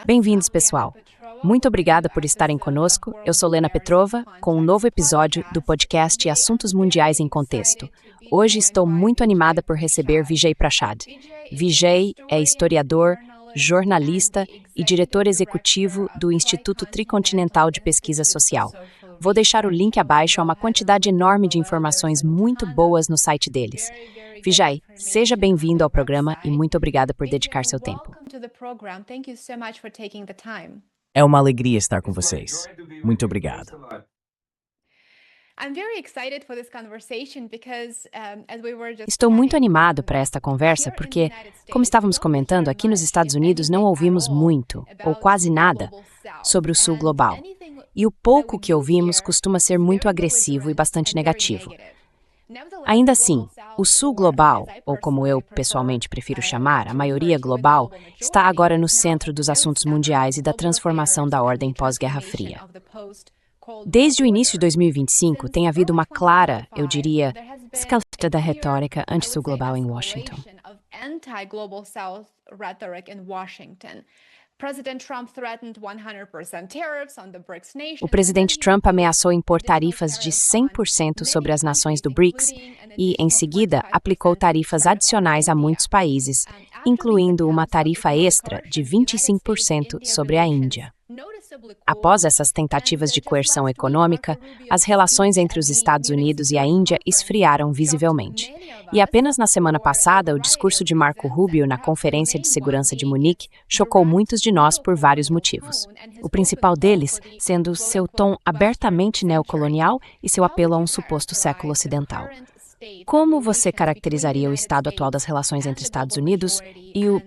Bem-vindos, pessoal. Muito obrigada por estarem conosco. Eu sou Lena Petrova, com um novo episódio do podcast Assuntos Mundiais em Contexto. Hoje estou muito animada por receber Vijay Prashad. Vijay é historiador, jornalista e diretor executivo do Instituto Tricontinental de Pesquisa Social. Vou deixar o link abaixo a uma quantidade enorme de informações muito boas no site deles. Vijay, seja bem-vindo ao programa e muito obrigada por dedicar seu tempo. É uma alegria estar com vocês. Muito obrigado. Estou muito animado para esta conversa porque, como estávamos comentando, aqui nos Estados Unidos não ouvimos muito, ou quase nada, sobre o Sul Global. E o pouco que ouvimos costuma ser muito agressivo e bastante negativo. Ainda assim, o Sul Global, ou como eu pessoalmente prefiro chamar, a maioria global, está agora no centro dos assuntos mundiais e da transformação da ordem pós-Guerra Fria. Desde o início de 2025, tem havido uma clara, eu diria, escalada da retórica anti-Sul Global em Washington. O presidente Trump ameaçou impor tarifas de 100% sobre as nações do BRICS e, em seguida, aplicou tarifas adicionais a muitos países, incluindo uma tarifa extra de 25% sobre a Índia. Após essas tentativas de coerção econômica, as relações entre os Estados Unidos e a Índia esfriaram visivelmente. E apenas na semana passada, o discurso de Marco Rubio na Conferência de Segurança de Munique chocou muitos de nós por vários motivos. O principal deles sendo seu tom abertamente neocolonial e seu apelo a um suposto século ocidental. Como você caracterizaria o estado atual das relações entre Estados Unidos e o...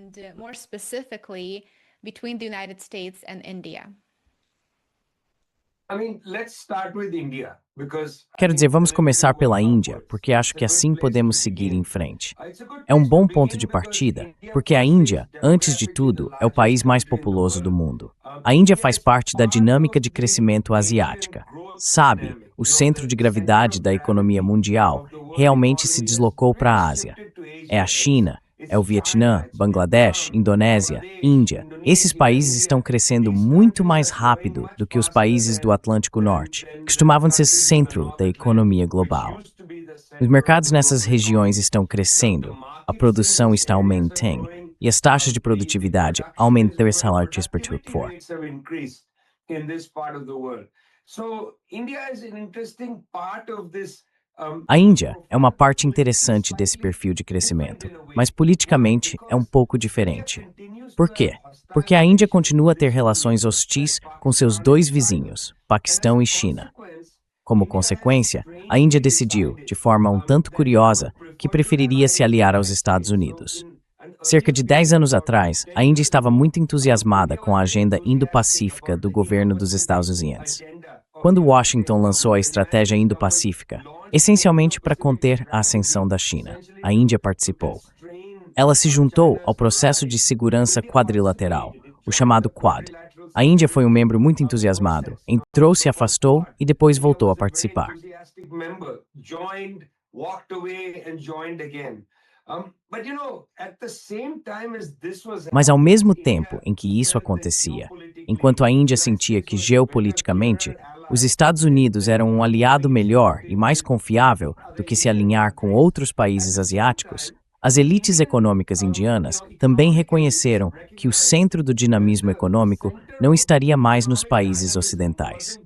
Quero dizer, vamos começar pela Índia, porque acho que assim podemos seguir em frente. É um bom ponto de partida, porque a Índia, antes de tudo, é o país mais populoso do mundo. A Índia faz parte da dinâmica de crescimento asiática. Sabe, o centro de gravidade da economia mundial realmente se deslocou para a Ásia. É a China, é o Vietnã, Bangladesh, Indonésia, Índia. Esses países estão crescendo muito mais rápido do que os países do Atlântico Norte, que costumavam ser centro da economia global. Os mercados nessas regiões estão crescendo, a produção está aumentando e as taxas de produtividade aumentam esse salário por. A Índia é uma parte interessante desse perfil de crescimento, mas politicamente é um pouco diferente. Por quê? Porque a Índia continua a ter relações hostis com seus dois vizinhos, Paquistão e China. Como consequência, a Índia decidiu, de forma um tanto curiosa, que preferiria se aliar aos Estados Unidos. Cerca de 10 anos atrás, a Índia estava muito entusiasmada com a agenda Indo-Pacífica do governo dos Estados Unidos. Quando Washington lançou a estratégia Indo-Pacífica, essencialmente para conter a ascensão da China, a Índia participou. Ela se juntou ao processo de segurança quadrilateral, o chamado Quad. A Índia foi um membro muito entusiasmado, entrou, se afastou e depois voltou a participar. Mas ao mesmo tempo em que isso acontecia, enquanto a Índia sentia que geopoliticamente os Estados Unidos eram um aliado melhor e mais confiável do que se alinhar com outros países asiáticos, as elites econômicas indianas também reconheceram que o centro do dinamismo econômico não estaria mais nos países ocidentais.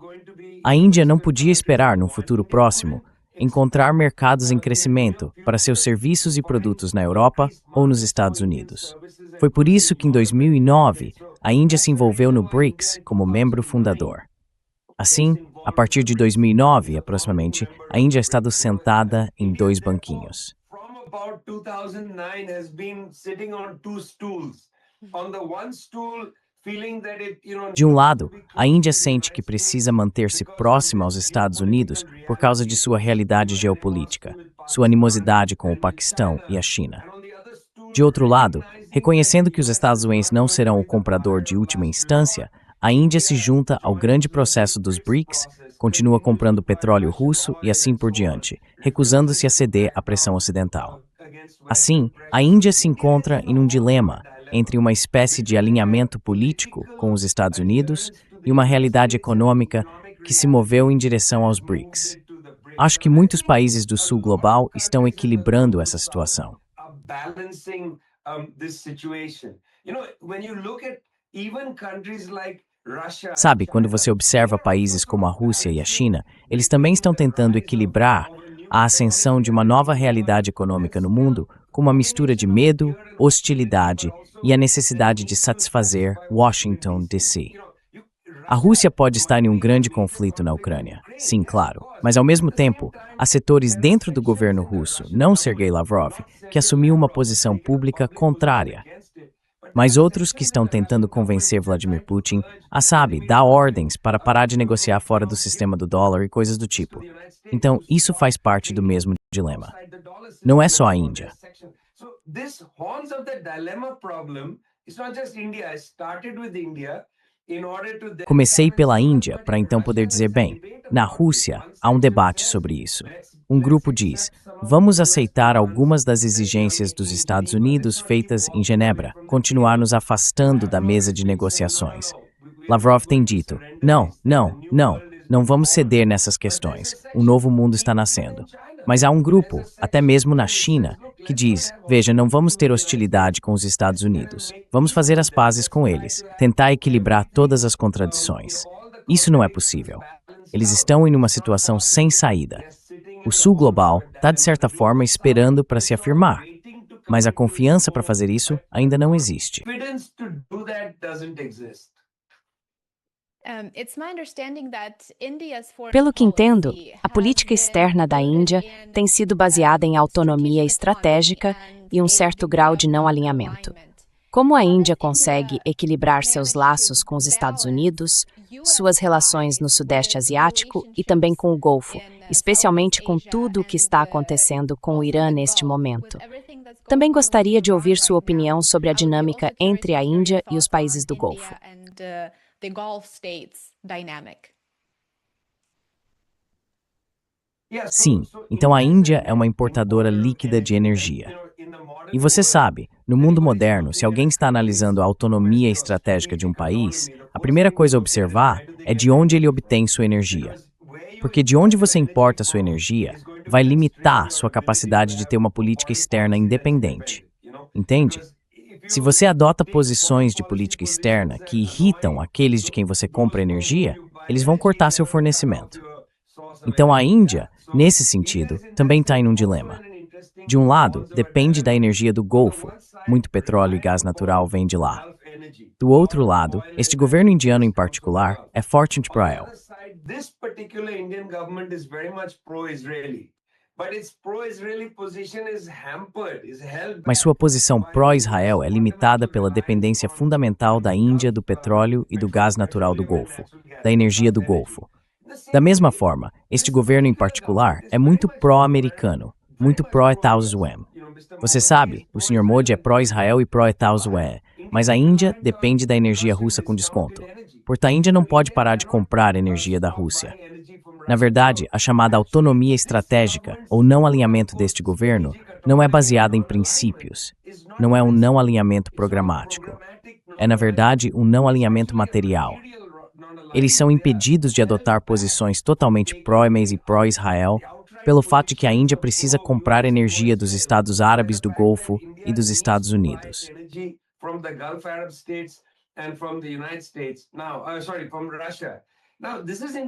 A Índia não podia esperar, no futuro próximo, encontrar mercados em crescimento para seus serviços e produtos na Europa ou nos Estados Unidos. Foi por isso que, em 2009, a Índia se envolveu no BRICS como membro fundador. Assim, a partir de 2009, aproximadamente, a Índia ha estado sentada em dois banquinhos. De um lado, a Índia sente que precisa manter-se próxima aos Estados Unidos por causa de sua realidade geopolítica, sua animosidade com o Paquistão e a China. De outro lado, reconhecendo que os Estados Unidos não serão o comprador de última instância, a Índia se junta ao grande processo dos BRICS, continua comprando petróleo russo e assim por diante, recusando-se a ceder à pressão ocidental. Assim, a Índia se encontra em um dilema entre uma espécie de alinhamento político com os Estados Unidos e uma realidade econômica que se moveu em direção aos BRICS. Acho que muitos países do sul global estão equilibrando essa situação. Sabe, quando você observa países como a Rússia e a China, eles também estão tentando equilibrar a ascensão de uma nova realidade econômica no mundo com uma mistura de medo, hostilidade e a necessidade de satisfazer Washington, D.C. A Rússia pode estar em um grande conflito na Ucrânia, sim, claro, mas ao mesmo tempo, há setores dentro do governo russo, não Sergei Lavrov, que assumiu uma posição pública contrária. Mas outros que estão tentando convencer Vladimir Putin a, dar ordens para parar de negociar fora do sistema do dólar e coisas do tipo. Então, isso faz parte do mesmo dilema. Não é só a Índia. Comecei pela Índia para então poder dizer, bem, na Rússia há um debate sobre isso. Um grupo diz, vamos aceitar algumas das exigências dos Estados Unidos feitas em Genebra, continuar nos afastando da mesa de negociações. Lavrov tem dito, não vamos ceder nessas questões, um novo mundo está nascendo. Mas há um grupo, até mesmo na China, que diz, veja, não vamos ter hostilidade com os Estados Unidos, vamos fazer as pazes com eles, tentar equilibrar todas as contradições. Isso não é possível. Eles estão em uma situação sem saída. O Sul Global está, de certa forma, esperando para se afirmar, mas a confiança para fazer isso ainda não existe. Pelo que entendo, a política externa da Índia tem sido baseada em autonomia estratégica e um certo grau de não alinhamento. Como a Índia consegue equilibrar seus laços com os Estados Unidos, suas relações no Sudeste Asiático e também com o Golfo, especialmente com tudo o que está acontecendo com o Irã neste momento? Também gostaria de ouvir sua opinião sobre a dinâmica entre a Índia e os países do Golfo. Sim, então a Índia é uma importadora líquida de energia. E você sabe, no mundo moderno, se alguém está analisando a autonomia estratégica de um país, a primeira coisa a observar é de onde ele obtém sua energia. Porque de onde você importa sua energia vai limitar sua capacidade de ter uma política externa independente. Entende? Se você adota posições de política externa que irritam aqueles de quem você compra energia, eles vão cortar seu fornecimento. Então a Índia, nesse sentido, também está em um dilema. De um lado, depende da energia do Golfo, muito petróleo e gás natural vem de lá. Do outro lado, este governo indiano em particular é forte anti-Israel. Mas sua posição pró-Israel é limitada pela dependência fundamental da Índia do petróleo e do gás natural do Golfo, da energia do Golfo. Da mesma forma, este governo em particular é muito pró-americano, muito pró-Estados Unidos. Você sabe, o Sr. Modi é pró-Israel e pró-Estados Unidos, mas a Índia depende da energia russa com desconto. Portanto, a Índia não pode parar de comprar energia da Rússia. Na verdade, a chamada autonomia estratégica, ou não alinhamento deste governo, não é baseada em princípios. Não é um não alinhamento programático. É, na verdade, um não alinhamento material. Eles são impedidos de adotar posições totalmente pró-Hamas e pró-Israel pelo fato de que a Índia precisa comprar energia dos Estados Árabes do Golfo e dos Estados Unidos.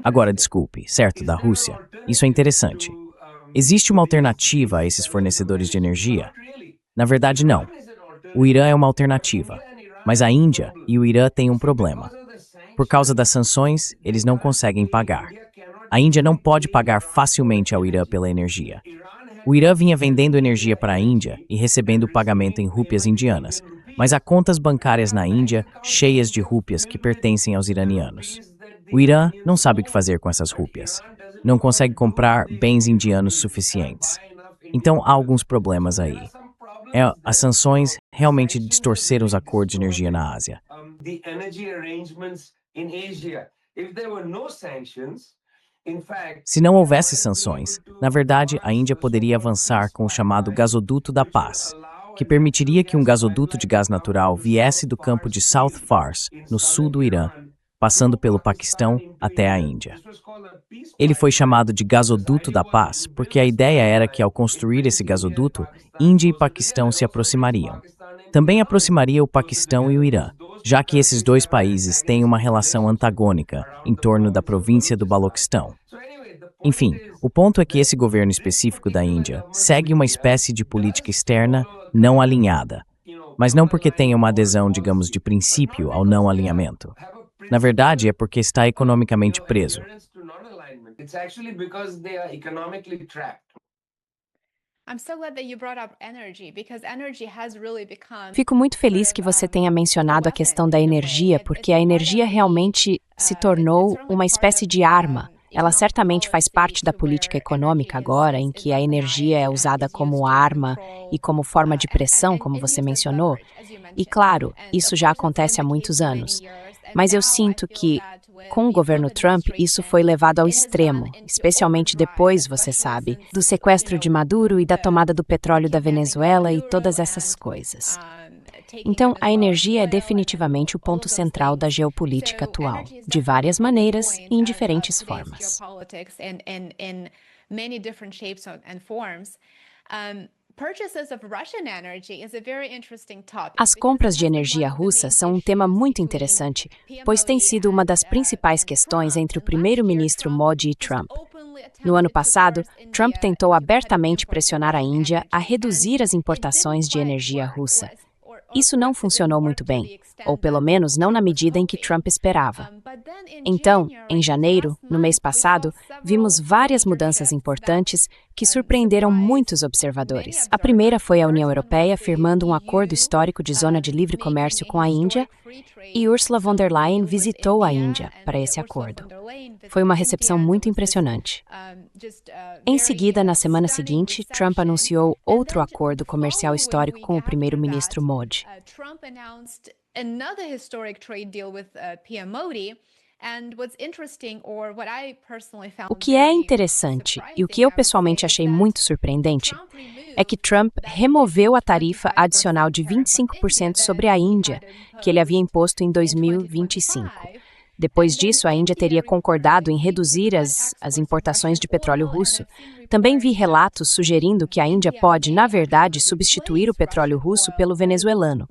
Agora, desculpe, certo, da Rússia. Isso é interessante. Existe uma alternativa a esses fornecedores de energia? Na verdade, não. O Irã é uma alternativa, mas a Índia e o Irã têm um problema. Por causa das sanções, eles não conseguem pagar. A Índia não pode pagar facilmente ao Irã pela energia. O Irã vinha vendendo energia para a Índia e recebendo o pagamento em rúpias indianas, mas há contas bancárias na Índia cheias de rúpias que pertencem aos iranianos. O Irã não sabe o que fazer com essas rúpias. Não consegue comprar bens indianos suficientes. Então há alguns problemas aí. As sanções realmente distorceram os acordos de energia na Ásia. Se não houvesse sanções, na verdade, a Índia poderia avançar com o chamado gasoduto da paz. que permitiria que um gasoduto de gás natural viesse do campo de South Fars, no sul do Irã, passando pelo Paquistão até a Índia. Ele foi chamado de Gasoduto da Paz porque a ideia era que, ao construir esse gasoduto, Índia e Paquistão se aproximariam. Também aproximaria o Paquistão e o Irã, já que esses dois países têm uma relação antagônica em torno da província do Baloquistão. Enfim, o ponto é que esse governo específico da Índia segue uma espécie de política externa não alinhada, mas não porque tenha uma adesão, digamos, de princípio ao não alinhamento. Na verdade, é porque está economicamente preso. Fico muito feliz que você tenha mencionado a questão da energia, porque a energia realmente se tornou uma espécie de arma. Ela certamente faz parte da política econômica agora, em que a energia é usada como arma e como forma de pressão, como você mencionou. E claro, isso já acontece há muitos anos. Mas eu sinto que, com o governo Trump, isso foi levado ao extremo, especialmente depois, você sabe, do sequestro de Maduro e da tomada do petróleo da Venezuela e todas essas coisas. Então, a energia é definitivamente o ponto central da geopolítica atual, de várias maneiras e em diferentes formas. As compras de energia russa são um tema muito interessante, pois tem sido uma das principais questões entre o primeiro-ministro Modi e Trump. No ano passado, Trump tentou abertamente pressionar a Índia a reduzir as importações de energia russa. Isso não funcionou muito bem, ou pelo menos não na medida em que Trump esperava. Então, em janeiro, no mês passado, vimos várias mudanças importantes que surpreenderam muitos observadores. A primeira foi a União Europeia firmando um acordo histórico de zona de livre comércio com a Índia, e Ursula von der Leyen visitou a Índia para esse acordo. Foi uma recepção muito impressionante. Em seguida, na semana seguinte, Trump anunciou outro acordo comercial histórico com o primeiro-ministro Modi. O que é interessante e o que eu pessoalmente achei muito surpreendente é que Trump removeu a tarifa adicional de 25% sobre a Índia, que ele havia imposto em 2025. Depois disso, a Índia teria concordado em reduzir as importações de petróleo russo. Também vi relatos sugerindo que a Índia pode, na verdade, substituir o petróleo russo pelo venezuelano.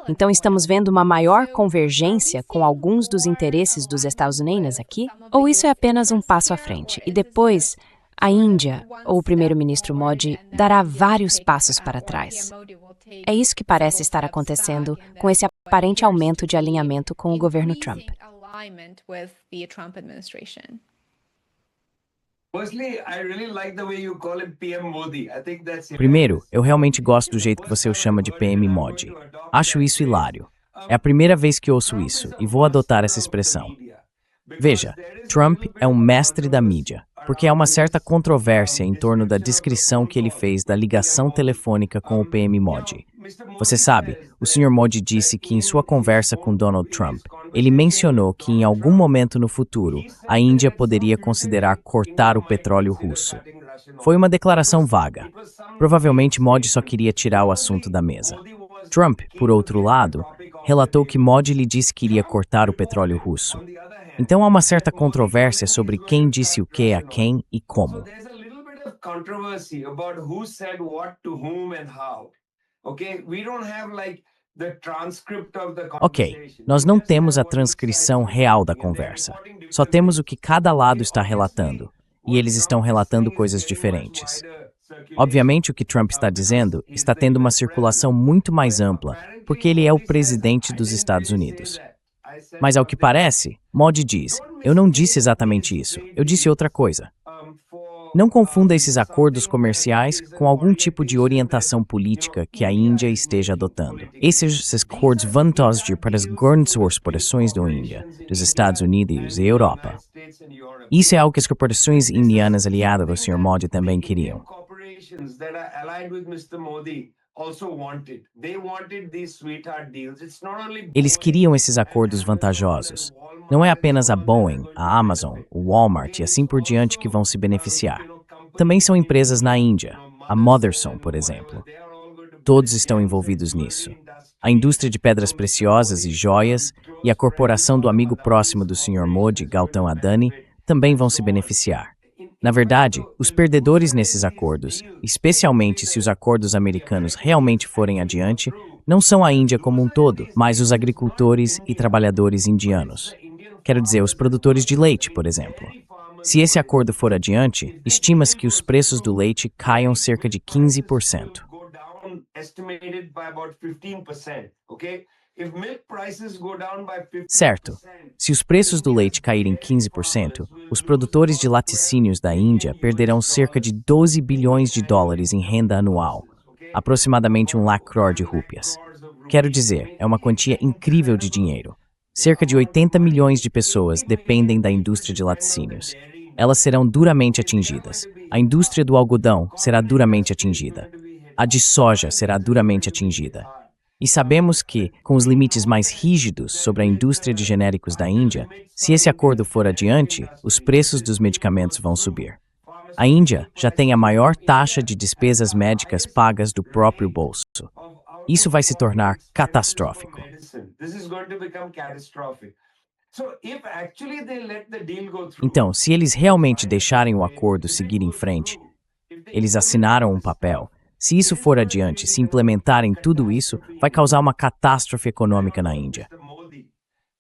Então, estamos vendo uma maior convergência com alguns dos interesses dos Estados Unidos aqui? Ou isso é apenas um passo à frente? E depois, a Índia, ou o primeiro-ministro Modi, dará vários passos para trás. É isso que parece estar acontecendo com esse aparente aumento de alinhamento com o governo Trump. Primeiro, eu realmente gosto do jeito que você o chama de PM Modi. Acho isso hilário. É a primeira vez que ouço isso e vou adotar essa expressão. Veja, Trump é um mestre da mídia, porque há uma certa controvérsia em torno da descrição que ele fez da ligação telefônica com o PM Modi. Você sabe, o Sr. Modi disse que em sua conversa com Donald Trump, ele mencionou que em algum momento no futuro, a Índia poderia considerar cortar o petróleo russo. Foi uma declaração vaga. Provavelmente Modi só queria tirar o assunto da mesa. Trump, por outro lado, relatou que Modi lhe disse que iria cortar o petróleo russo. Então há uma certa controvérsia sobre quem disse o que a quem e como. Ok, nós não temos a transcrição real da conversa. Só temos o que cada lado está relatando, e eles estão relatando coisas diferentes. Obviamente, o que Trump está dizendo está tendo uma circulação muito mais ampla, porque ele é o presidente dos Estados Unidos. Mas, ao que parece, Modi diz, eu não disse exatamente isso, eu disse outra coisa. Não confunda esses acordos comerciais com algum tipo de orientação política que a Índia esteja adotando. Esses acordos vantajosos para as grandes corporações da Índia, dos Estados Unidos e Europa. Isso é algo que as corporações indianas aliadas ao Sr. Modi também queriam. Eles queriam esses acordos vantajosos. Não é apenas a Boeing, a Amazon, o Walmart e assim por diante que vão se beneficiar. Também são empresas na Índia, a Motherson, por exemplo. Todos estão envolvidos nisso. A indústria de pedras preciosas e joias e a corporação do amigo próximo do Sr. Modi, Gautam Adani, também vão se beneficiar. Na verdade, os perdedores nesses acordos, especialmente se os acordos americanos realmente forem adiante, não são a Índia como um todo, mas os agricultores e trabalhadores indianos. Quero dizer, os produtores de leite, por exemplo. Se esse acordo for adiante, estima-se que os preços do leite caiam cerca de 15%. Certo. Se os preços do leite caírem 15%, os produtores de laticínios da Índia perderão cerca de 12 bilhões de dólares em renda anual, aproximadamente 1 lakh crore de rúpias. Quero dizer, é uma quantia incrível de dinheiro. Cerca de 80 milhões de pessoas dependem da indústria de laticínios. Elas serão duramente atingidas. A indústria do algodão será duramente atingida. A de soja será duramente atingida. E sabemos que, com os limites mais rígidos sobre a indústria de genéricos da Índia, se esse acordo for adiante, os preços dos medicamentos vão subir. A Índia já tem a maior taxa de despesas médicas pagas do próprio bolso. Isso vai se tornar catastrófico. Então, se eles realmente deixarem o acordo seguir em frente, eles assinaram um papel. Se isso for adiante, se implementarem tudo isso, vai causar uma catástrofe econômica na Índia.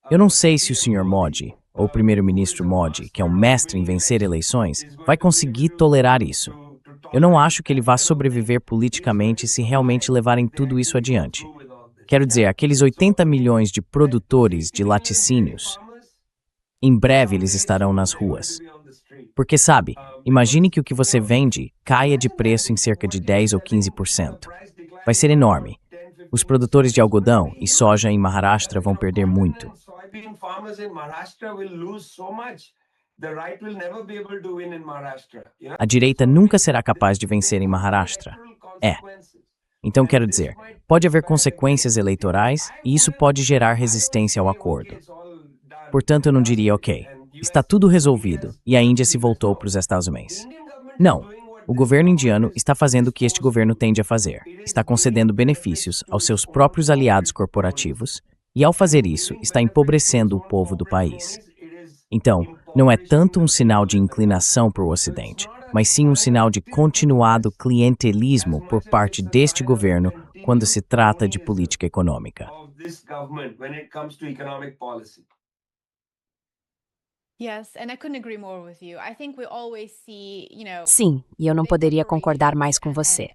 Eu não sei se o Sr. Modi, ou o primeiro-ministro Modi, que é um mestre em vencer eleições, vai conseguir tolerar isso. Eu não acho que ele vá sobreviver politicamente se realmente levarem tudo isso adiante. Quero dizer, aqueles 80 milhões de produtores de laticínios, em breve eles estarão nas ruas. Porque, sabe, imagine que o que você vende caia de preço em cerca de 10 ou 15%. Vai ser enorme. Os produtores de algodão e soja em Maharashtra vão perder muito. A direita nunca será capaz de vencer em Maharashtra. Então, quero dizer, pode haver consequências eleitorais e isso pode gerar resistência ao acordo. Portanto, eu não diria, ok, está tudo resolvido e a Índia se voltou para os Estados Unidos. Não, o governo indiano está fazendo o que este governo tende a fazer. Está concedendo benefícios aos seus próprios aliados corporativos e, ao fazer isso, está empobrecendo o povo do país. Então, não é tanto um sinal de inclinação para o Ocidente, mas sim um sinal de continuado clientelismo por parte deste governo quando se trata de política econômica. Sim, e eu não poderia concordar mais com você.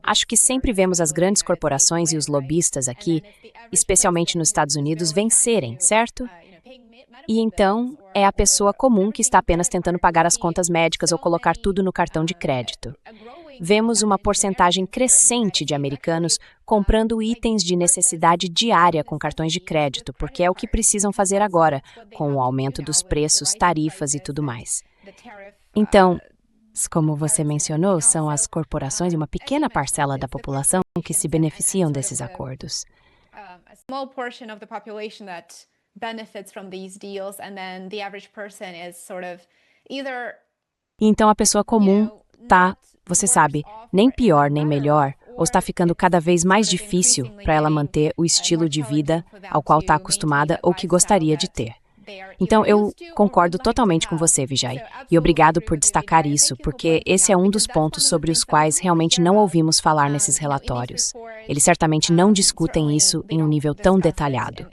Acho que sempre vemos as grandes corporações e os lobistas aqui, especialmente nos Estados Unidos, vencerem, certo? E então, é a pessoa comum que está apenas tentando pagar as contas médicas ou colocar tudo no cartão de crédito. Vemos uma porcentagem crescente de americanos comprando itens de necessidade diária com cartões de crédito, porque é o que precisam fazer agora, com o aumento dos preços, tarifas e tudo mais. Então, como você mencionou, são as corporações e uma pequena parcela da população que se beneficiam desses acordos. Então a pessoa comum tá, você sabe, nem pior nem melhor, ou está ficando cada vez mais difícil para ela manter o estilo de vida ao qual está acostumada ou que gostaria de ter. Então eu concordo totalmente com você, Vijay, e obrigado por destacar isso, porque esse é um dos pontos sobre os quais realmente não ouvimos falar nesses relatórios. Eles certamente não discutem isso em um nível tão detalhado.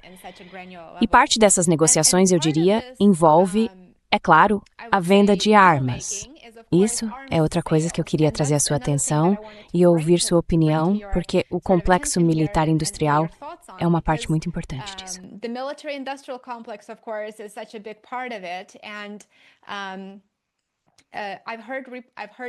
E parte dessas negociações, eu diria, envolve, é claro, a venda de armas. Isso é outra coisa que eu queria trazer à sua atenção e ouvir sua opinião, porque o complexo militar industrial é uma parte muito importante disso.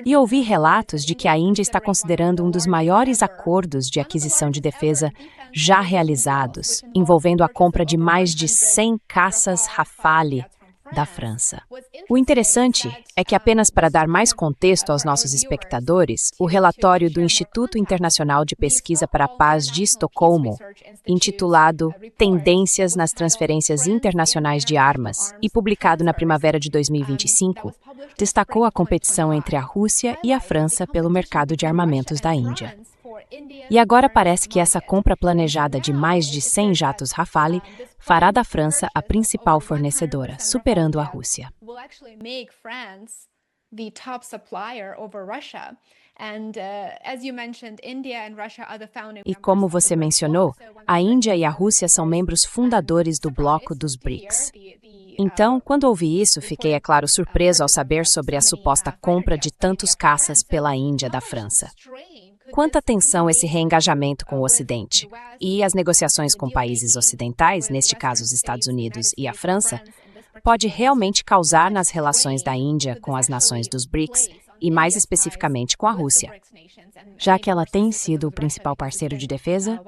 E ouvi relatos de que a Índia está considerando um dos maiores acordos de aquisição de defesa já realizados, envolvendo a compra de mais de 100 caças Rafale da França. O interessante é que, apenas para dar mais contexto aos nossos espectadores, o relatório do Instituto Internacional de Pesquisa para a Paz de Estocolmo, intitulado Tendências nas Transferências Internacionais de Armas, e publicado na primavera de 2025, destacou a competição entre a Rússia e a França pelo mercado de armamentos da Índia. E agora parece que essa compra planejada de mais de 100 jatos Rafale fará da França a principal fornecedora, superando a Rússia. E como você mencionou, a Índia e a Rússia são membros fundadores do bloco dos BRICS. Então, quando ouvi isso, fiquei, é claro, surpreso ao saber sobre a suposta compra de tantos caças pela Índia da França. Quanta tensão esse reengajamento com o Ocidente e as negociações com países ocidentais, neste caso os Estados Unidos e a França, pode realmente causar nas relações da Índia com as nações dos BRICS e mais especificamente com a Rússia, já que ela tem sido o principal parceiro de defesa?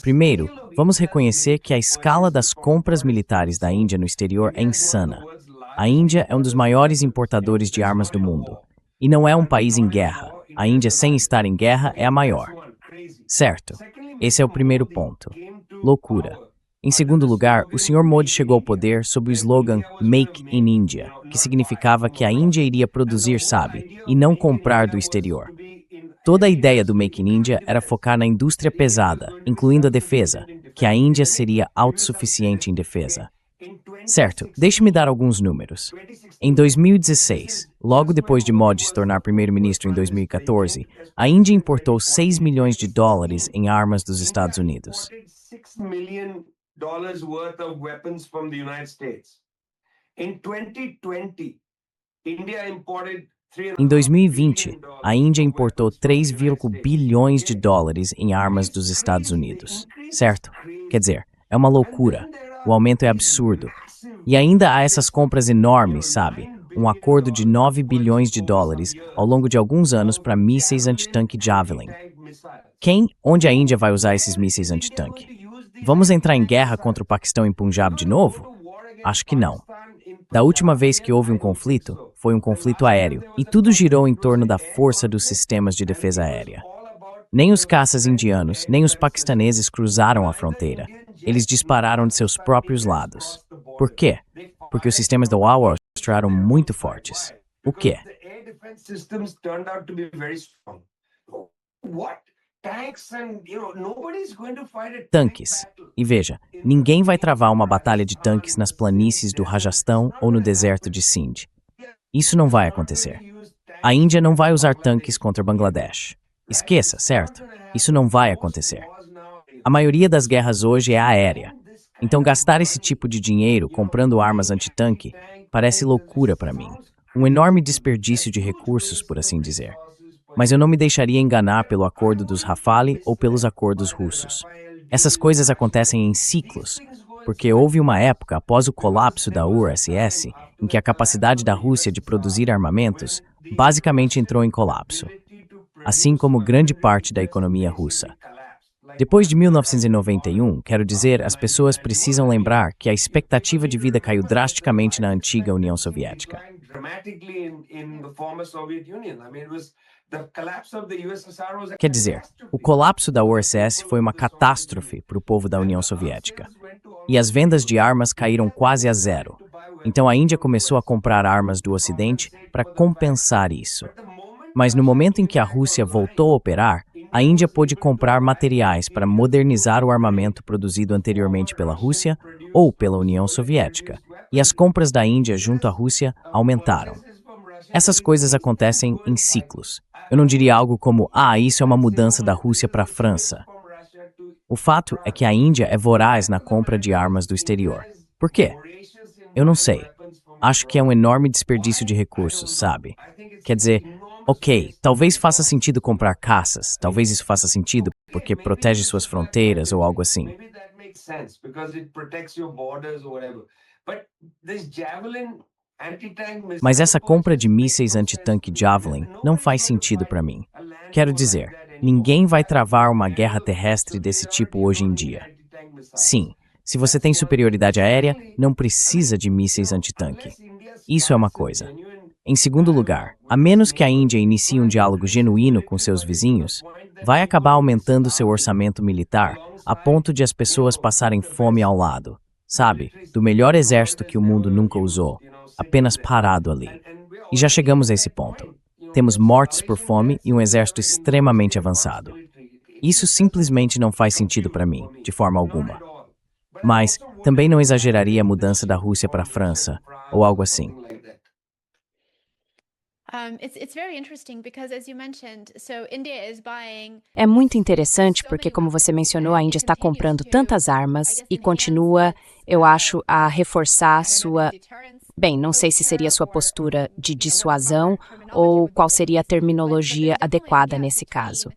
Primeiro, vamos reconhecer que a escala das compras militares da Índia no exterior é insana. A Índia é um dos maiores importadores de armas do mundo. E não é um país em guerra. A Índia, sem estar em guerra, é a maior. Certo. Esse é o primeiro ponto. Loucura. Em segundo lugar, o Sr. Modi chegou ao poder sob o slogan Make in India, que significava que a Índia iria produzir, sabe, e não comprar do exterior. Toda a ideia do Make in India era focar na indústria pesada, incluindo a defesa, que a Índia seria autossuficiente em defesa. Certo, deixe-me dar alguns números. Em 2016, logo depois de Modi se tornar primeiro-ministro em 2014, a Índia importou 6 milhões de dólares em armas dos Estados Unidos. Em 2020, a Índia importou 3,1 bilhões de dólares em armas dos Estados Unidos. Certo? Quer dizer, é uma loucura. O aumento é absurdo. E ainda há essas compras enormes, sabe? Um acordo de 9 bilhões de dólares ao longo de alguns anos para mísseis antitanque Javelin. Onde a Índia vai usar esses mísseis antitanque? Vamos entrar em guerra contra o Paquistão em Punjab de novo? Acho que não. Da última vez que houve um conflito, foi um conflito aéreo, e tudo girou em torno da força dos sistemas de defesa aérea. Nem os caças indianos, nem os paquistaneses cruzaram a fronteira. Eles dispararam de seus próprios lados. Por quê? Porque os sistemas da UAW eram muito fortes. O quê? Tanques. E veja, ninguém vai travar uma batalha de tanques nas planícies do Rajastão ou no deserto de Sindh. Isso não vai acontecer. A Índia não vai usar tanques contra Bangladesh. Esqueça, certo? Isso não vai acontecer. A maioria das guerras hoje é aérea. Então gastar esse tipo de dinheiro comprando armas antitanque parece loucura para mim. Um enorme desperdício de recursos, por assim dizer. Mas eu não me deixaria enganar pelo acordo dos Rafale ou pelos acordos russos. Essas coisas acontecem em ciclos, porque houve uma época após o colapso da URSS em que a capacidade da Rússia de produzir armamentos basicamente entrou em colapso, assim como grande parte da economia russa. Depois de 1991, quero dizer, as pessoas precisam lembrar que a expectativa de vida caiu drasticamente na antiga União Soviética. Quer dizer, o colapso da URSS foi uma catástrofe para o povo da União Soviética. E as vendas de armas caíram quase a zero. Então a Índia começou a comprar armas do Ocidente para compensar isso. Mas no momento em que a Rússia voltou a operar, a Índia pôde comprar materiais para modernizar o armamento produzido anteriormente pela Rússia ou pela União Soviética, e as compras da Índia junto à Rússia aumentaram. Essas coisas acontecem em ciclos. Eu não diria algo como, isso é uma mudança da Rússia para a França. O fato é que a Índia é voraz na compra de armas do exterior. Por quê? Eu não sei. Acho que é um enorme desperdício de recursos, sabe? Quer dizer, ok, talvez faça sentido comprar caças, talvez isso faça sentido porque protege suas fronteiras ou algo assim. Mas essa compra de mísseis antitanque Javelin não faz sentido para mim. Quero dizer, ninguém vai travar uma guerra terrestre desse tipo hoje em dia. Sim, se você tem superioridade aérea, não precisa de mísseis antitanque. Isso é uma coisa. Em segundo lugar, a menos que a Índia inicie um diálogo genuíno com seus vizinhos, vai acabar aumentando seu orçamento militar a ponto de as pessoas passarem fome ao lado. sabe, do melhor exército que o mundo nunca usou, apenas parado ali. E já chegamos a esse ponto. Temos mortes por fome e um exército extremamente avançado. Isso simplesmente não faz sentido para mim, de forma alguma. Mas também não exageraria a mudança da Rússia para a França, ou algo assim. É muito interessante porque, como você mencionou, a Índia está comprando tantas armas e continua, eu acho, a reforçar sua. Bem, não sei se seria sua postura de dissuasão ou qual seria a terminologia adequada nesse caso.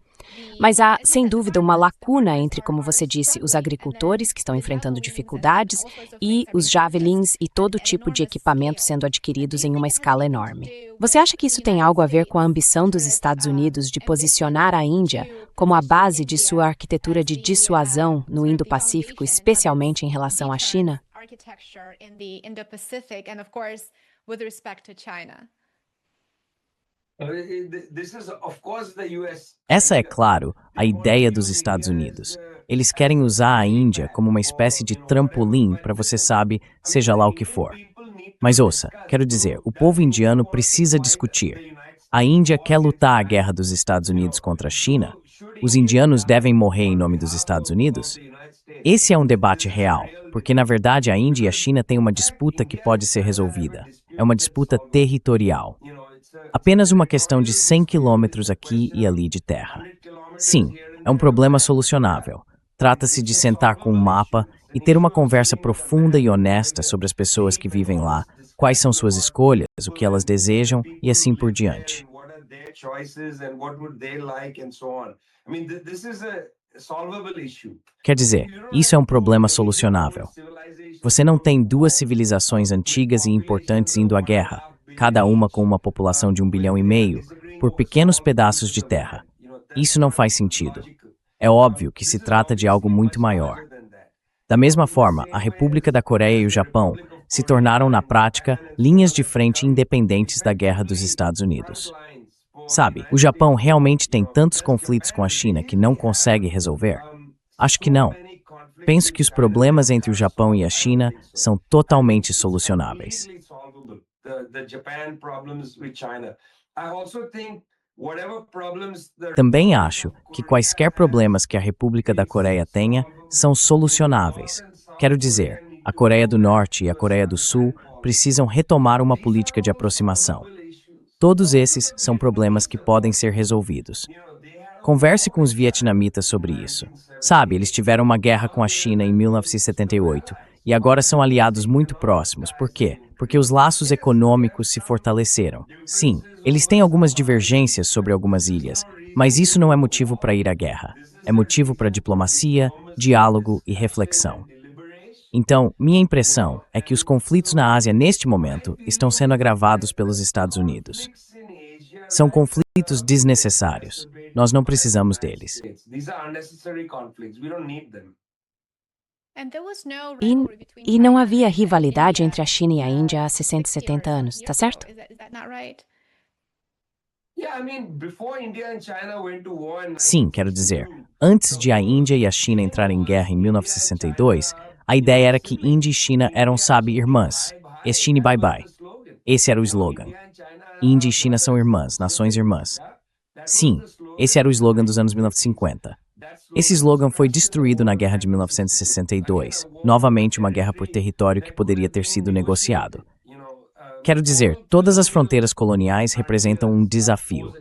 Mas há, sem dúvida, uma lacuna entre, como você disse, os agricultores que estão enfrentando dificuldades e os javelins e todo tipo de equipamento sendo adquiridos em uma escala enorme. Você acha que isso tem algo a ver com a ambição dos Estados Unidos de posicionar a Índia como a base de sua arquitetura de dissuasão no Indo-Pacífico, especialmente em relação à China? Essa é, claro, a ideia dos Estados Unidos. Eles querem usar a Índia como uma espécie de trampolim para você sabe, seja lá o que for. Mas ouça, quero dizer, o povo indiano precisa discutir. A Índia quer lutar a guerra dos Estados Unidos contra a China? Os indianos devem morrer em nome dos Estados Unidos? Esse é um debate real, porque na verdade a Índia e a China têm uma disputa que pode ser resolvida. É uma disputa territorial. Apenas uma questão de 100 quilômetros aqui e ali de terra. Sim, é um problema solucionável. Trata-se de sentar com um mapa e ter uma conversa profunda e honesta sobre as pessoas que vivem lá, quais são suas escolhas, o que elas desejam e assim por diante. Quer dizer, isso é um problema solucionável. Você não tem duas civilizações antigas e importantes indo à guerra, cada uma com uma população de 1,5 bilhão, por pequenos pedaços de terra. Isso não faz sentido. É óbvio que se trata de algo muito maior. Da mesma forma, a República da Coreia e o Japão se tornaram, na prática, linhas de frente independentes da guerra dos Estados Unidos. Sabe, o Japão realmente tem tantos conflitos com a China que não consegue resolver? Acho que não. Penso que os problemas entre o Japão e a China são totalmente solucionáveis. Também acho que quaisquer problemas que a República da Coreia tenha são solucionáveis. Quero dizer, a Coreia do Norte e a Coreia do Sul precisam retomar uma política de aproximação. Todos esses são problemas que podem ser resolvidos. Converse com os vietnamitas sobre isso. Sabe, eles tiveram uma guerra com a China em 1978 e agora são aliados muito próximos. Por quê? Porque os laços econômicos se fortaleceram. Sim, eles têm algumas divergências sobre algumas ilhas, mas isso não é motivo para ir à guerra. É motivo para diplomacia, diálogo e reflexão. Então, minha impressão é que os conflitos na Ásia neste momento estão sendo agravados pelos Estados Unidos. São conflitos desnecessários. Nós não precisamos deles. E não havia rivalidade entre a China e a Índia há 60 e 70 anos, tá certo? Sim, quero dizer, antes de a Índia e a China entrarem em guerra em 1962, a ideia era que Índia e China eram, sabe, irmãs. China bye bye. Esse era o slogan. Índia e China são irmãs, nações irmãs. Sim, esse era o slogan dos anos 1950. Esse slogan foi destruído na Guerra de 1962, novamente uma guerra por território que poderia ter sido negociado. Quero dizer, todas as fronteiras coloniais representam um desafio.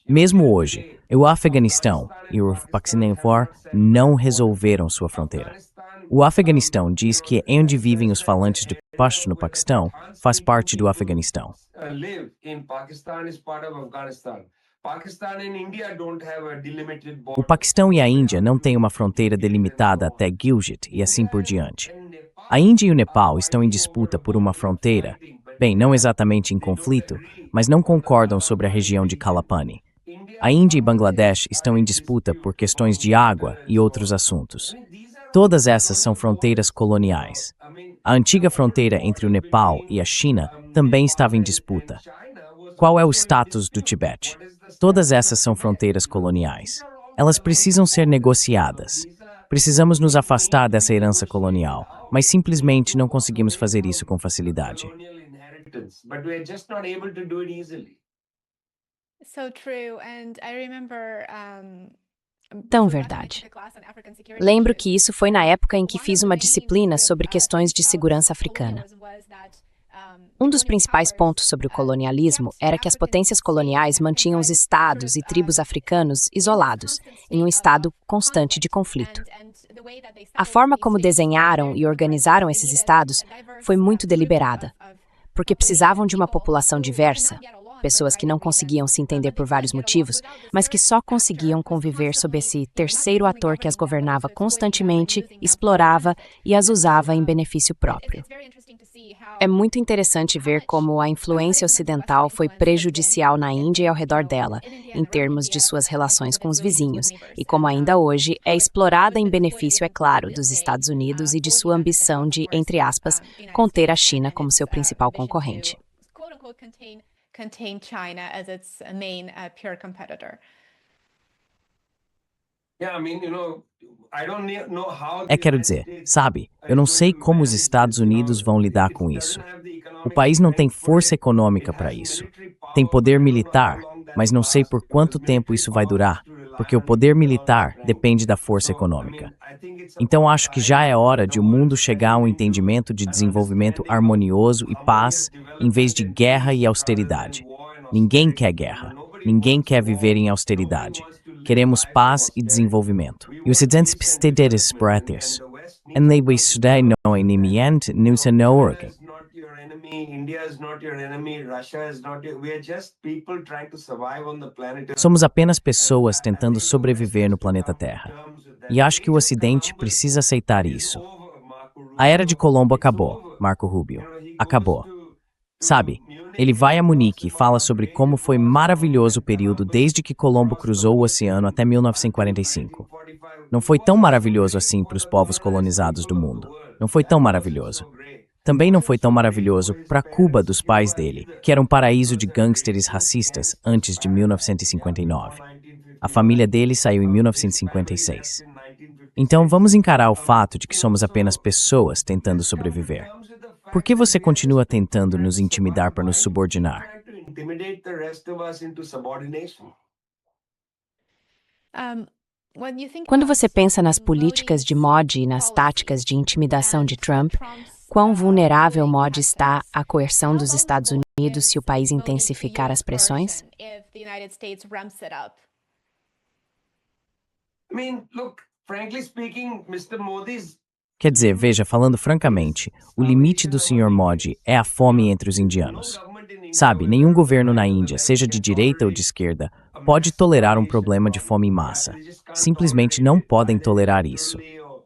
Mesmo hoje, o Afeganistão e o Pakistan não resolveram sua fronteira. O Afeganistão diz que onde vivem os falantes de Pashto no Paquistão faz parte do Afeganistão. O Paquistão e a Índia não têm uma fronteira delimitada até Gilgit e assim por diante. A Índia e o Nepal estão em disputa por uma fronteira, bem, não exatamente em conflito, mas não concordam sobre a região de Kalapani. A Índia e Bangladesh estão em disputa por questões de água e outros assuntos. Todas essas são fronteiras coloniais. A antiga fronteira entre o Nepal e a China também estava em disputa. Qual é o status do Tibete? Todas essas são fronteiras coloniais. Elas precisam ser negociadas. Precisamos nos afastar dessa herança colonial, mas simplesmente não conseguimos fazer isso com facilidade. Tão verdade. Lembro que isso foi na época em que fiz uma disciplina sobre questões de segurança africana. Um dos principais pontos sobre o colonialismo era que as potências coloniais mantinham os estados e tribos africanos isolados, em um estado constante de conflito. A forma como desenharam e organizaram esses estados foi muito deliberada, porque precisavam de uma população diversa, pessoas que não conseguiam se entender por vários motivos, mas que só conseguiam conviver sob esse terceiro ator que as governava constantemente, explorava e as usava em benefício próprio. É muito interessante ver como a influência ocidental foi prejudicial na Índia e ao redor dela, em termos de suas relações com os vizinhos, e como ainda hoje é explorada em benefício, é claro, dos Estados Unidos e de sua ambição de, entre aspas, conter a China como seu principal concorrente. Quero dizer, sabe, eu não sei como os Estados Unidos vão lidar com isso. O país não tem força econômica para isso. Tem poder militar, mas não sei por quanto tempo isso vai durar, porque o poder militar depende da força econômica. Então acho que já é hora de o mundo chegar a um entendimento de desenvolvimento harmonioso e paz, em vez de guerra e austeridade. Ninguém quer guerra. Ninguém quer viver em austeridade. Queremos paz e desenvolvimento. E os Ocidentes precisam para isso. E we estudar no inimiento nos orgem. Somos apenas pessoas tentando sobreviver no planeta Terra. E acho que o Ocidente precisa aceitar isso. A era de Colombo acabou, Marco Rubio. Acabou. Sabe, ele vai a Munique e fala sobre como foi maravilhoso o período desde que Colombo cruzou o oceano até 1945. Não foi tão maravilhoso assim para os povos colonizados do mundo. Não foi tão maravilhoso. Também não foi tão maravilhoso para Cuba dos pais dele, que era um paraíso de gangsters racistas antes de 1959. A família dele saiu em 1956. Então vamos encarar o fato de que somos apenas pessoas tentando sobreviver. Por que você continua tentando nos intimidar para nos subordinar? Quando você pensa nas políticas de Modi e nas táticas de intimidação de Trump, quão vulnerável Modi está à coerção dos Estados Unidos se o país intensificar as pressões? Quer dizer, veja, falando francamente, o limite do Sr. Modi é a fome entre os indianos. Sabe, nenhum governo na Índia, seja de direita ou de esquerda, pode tolerar um problema de fome em massa. Simplesmente não podem tolerar isso.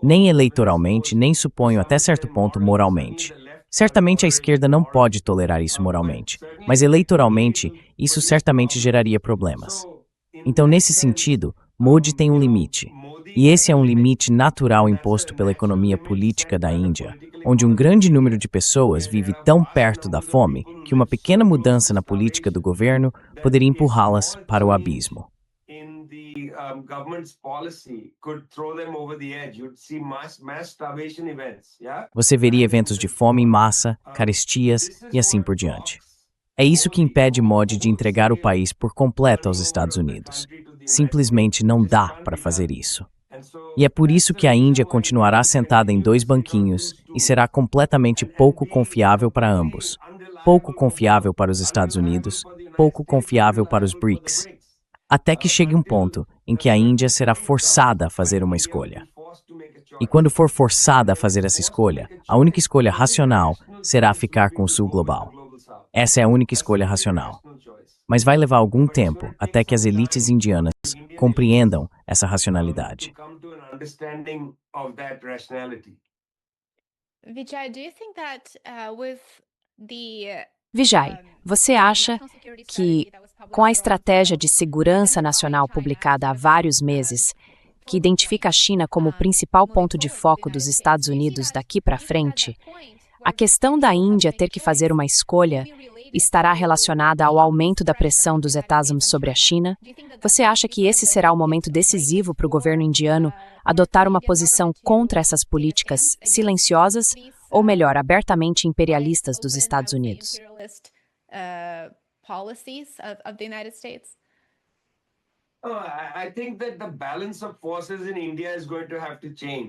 Nem eleitoralmente, nem suponho até certo ponto moralmente. Certamente a esquerda não pode tolerar isso moralmente, mas eleitoralmente isso certamente geraria problemas. Então, nesse sentido, Modi tem um limite. E esse é um limite natural imposto pela economia política da Índia, onde um grande número de pessoas vive tão perto da fome que uma pequena mudança na política do governo poderia empurrá-las para o abismo. Você veria eventos de fome em massa, carestias e assim por diante. É isso que impede Modi de entregar o país por completo aos Estados Unidos. Simplesmente não dá para fazer isso. E é por isso que a Índia continuará sentada em dois banquinhos e será completamente pouco confiável para ambos. Pouco confiável para os Estados Unidos, pouco confiável para os BRICS. Até que chegue um ponto em que a Índia será forçada a fazer uma escolha. E quando for forçada a fazer essa escolha, a única escolha racional será ficar com o Sul Global. Essa é a única escolha racional. Mas vai levar algum tempo até que as elites indianas compreendam essa racionalidade. Vijay, você acha que, com a estratégia de segurança nacional publicada há vários meses, que identifica a China como o principal ponto de foco dos Estados Unidos daqui para frente, a questão da Índia ter que fazer uma escolha estará relacionada ao aumento da pressão dos États-Unis sobre a China? Você acha que esse será o momento decisivo para o governo indiano adotar uma posição contra essas políticas silenciosas, ou melhor, abertamente imperialistas dos Estados Unidos?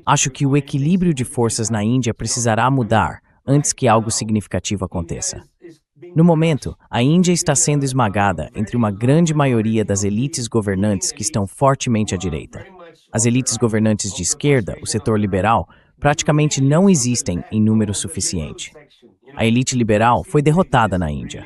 Acho que o equilíbrio de forças na Índia precisará mudar antes que algo significativo aconteça. No momento, a Índia está sendo esmagada entre uma grande maioria das elites governantes que estão fortemente à direita. As elites governantes de esquerda, o setor liberal, praticamente não existem em número suficiente. A elite liberal foi derrotada na Índia.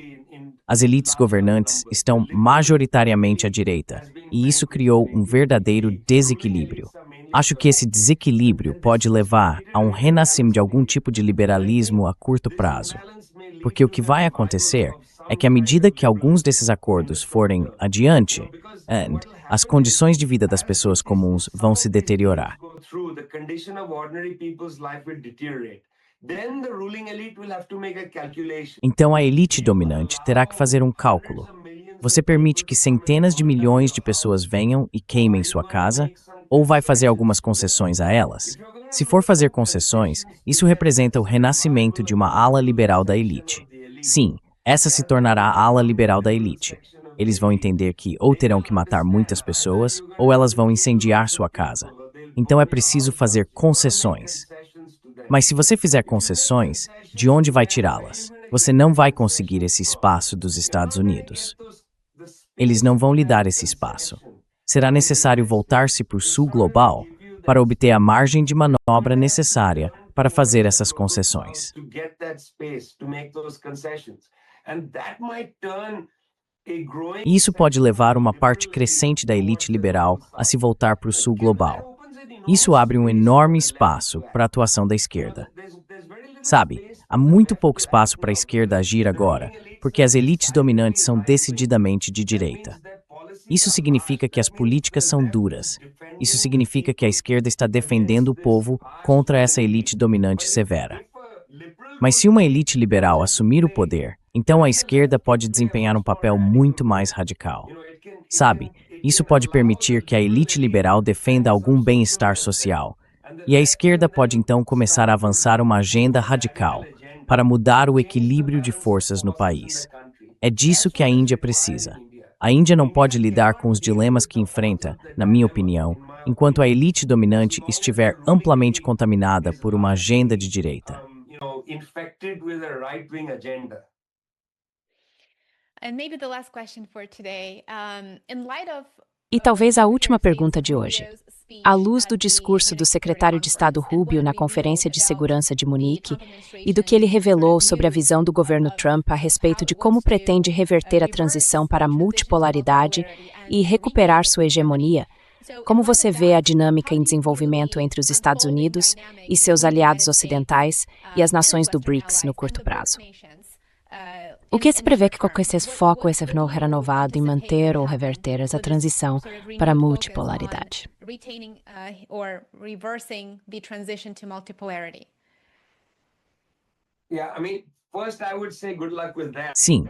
As elites governantes estão majoritariamente à direita, e isso criou um verdadeiro desequilíbrio. Acho que esse desequilíbrio pode levar a um renascimento de algum tipo de liberalismo a curto prazo. Porque o que vai acontecer é que à medida que alguns desses acordos forem adiante, as condições de vida das pessoas comuns vão se deteriorar. Então a elite dominante terá que fazer um cálculo. Você permite que centenas de milhões de pessoas venham e queimem sua casa, ou vai fazer algumas concessões a elas? Se for fazer concessões, isso representa o renascimento de uma ala liberal da elite. Sim, essa se tornará a ala liberal da elite. Eles vão entender que ou terão que matar muitas pessoas, ou elas vão incendiar sua casa. Então é preciso fazer concessões. Mas se você fizer concessões, de onde vai tirá-las? Você não vai conseguir esse espaço dos Estados Unidos. Eles não vão lhe dar esse espaço. Será necessário voltar-se para o sul global para obter a margem de manobra necessária para fazer essas concessões. E isso pode levar uma parte crescente da elite liberal a se voltar para o sul global. Isso abre um enorme espaço para a atuação da esquerda. Sabe, há muito pouco espaço para a esquerda agir agora, porque as elites dominantes são decididamente de direita. Isso significa que as políticas são duras. Isso significa que a esquerda está defendendo o povo contra essa elite dominante severa. Mas se uma elite liberal assumir o poder, então a esquerda pode desempenhar um papel muito mais radical. Sabe, isso pode permitir que a elite liberal defenda algum bem-estar social. E a esquerda pode então começar a avançar uma agenda radical para mudar o equilíbrio de forças no país. É disso que a Índia precisa. A Índia não pode lidar com os dilemas que enfrenta, na minha opinião, enquanto a elite dominante estiver amplamente contaminada por uma agenda de direita. E talvez a última pergunta de hoje. À luz do discurso do secretário de Estado Rubio na Conferência de Segurança de Munique e do que ele revelou sobre a visão do governo Trump a respeito de como pretende reverter a transição para a multipolaridade e recuperar sua hegemonia, como você vê a dinâmica em desenvolvimento entre os Estados Unidos e seus aliados ocidentais e as nações do BRICS no curto prazo? O que se prevê que qualquer foco esse renovado em manter ou reverter essa transição para a multipolaridade? Sim,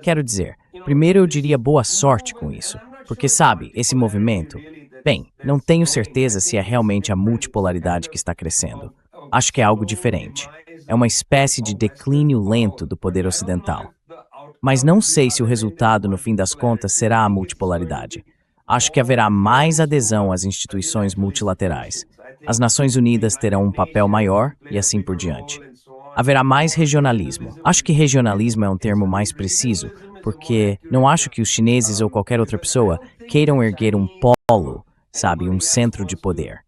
quero dizer, primeiro eu diria boa sorte com isso, porque sabe, esse movimento, bem, não tenho certeza se é realmente a multipolaridade que está crescendo. Acho que é algo diferente. É uma espécie de declínio lento do poder ocidental. Mas não sei se o resultado, no fim das contas, será a multipolaridade. Acho que haverá mais adesão às instituições multilaterais. As Nações Unidas terão um papel maior e assim por diante. Haverá mais regionalismo. Acho que regionalismo é um termo mais preciso, porque não acho que os chineses ou qualquer outra pessoa queiram erguer um polo, sabe, um centro de poder.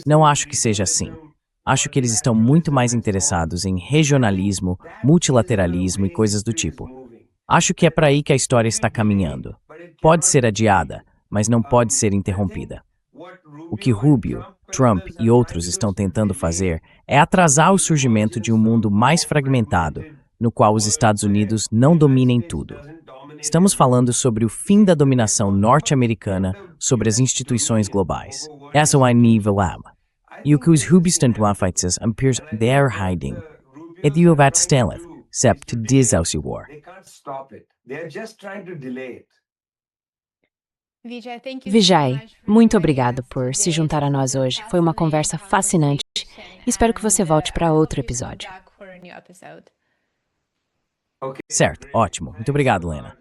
Não acho que seja assim. Acho que eles estão muito mais interessados em regionalismo, multilateralismo e coisas do tipo. Acho que é para aí que a história está caminhando. Pode ser adiada, mas não pode ser interrompida. O que Rubio, Trump e outros estão tentando fazer é atrasar o surgimento de um mundo mais fragmentado, no qual os Estados Unidos não dominem tudo. Estamos falando sobre o fim da dominação norte-americana sobre as instituições globais. Essa é a nível. E o que os hubestantwafites appears they're hiding. É deovat steleth, sept diz ao seu war. Vijay, muito obrigado por se juntar a nós hoje. Foi uma conversa fascinante. Espero que você volte para outro episódio. Certo, ótimo. Muito obrigado, Lena.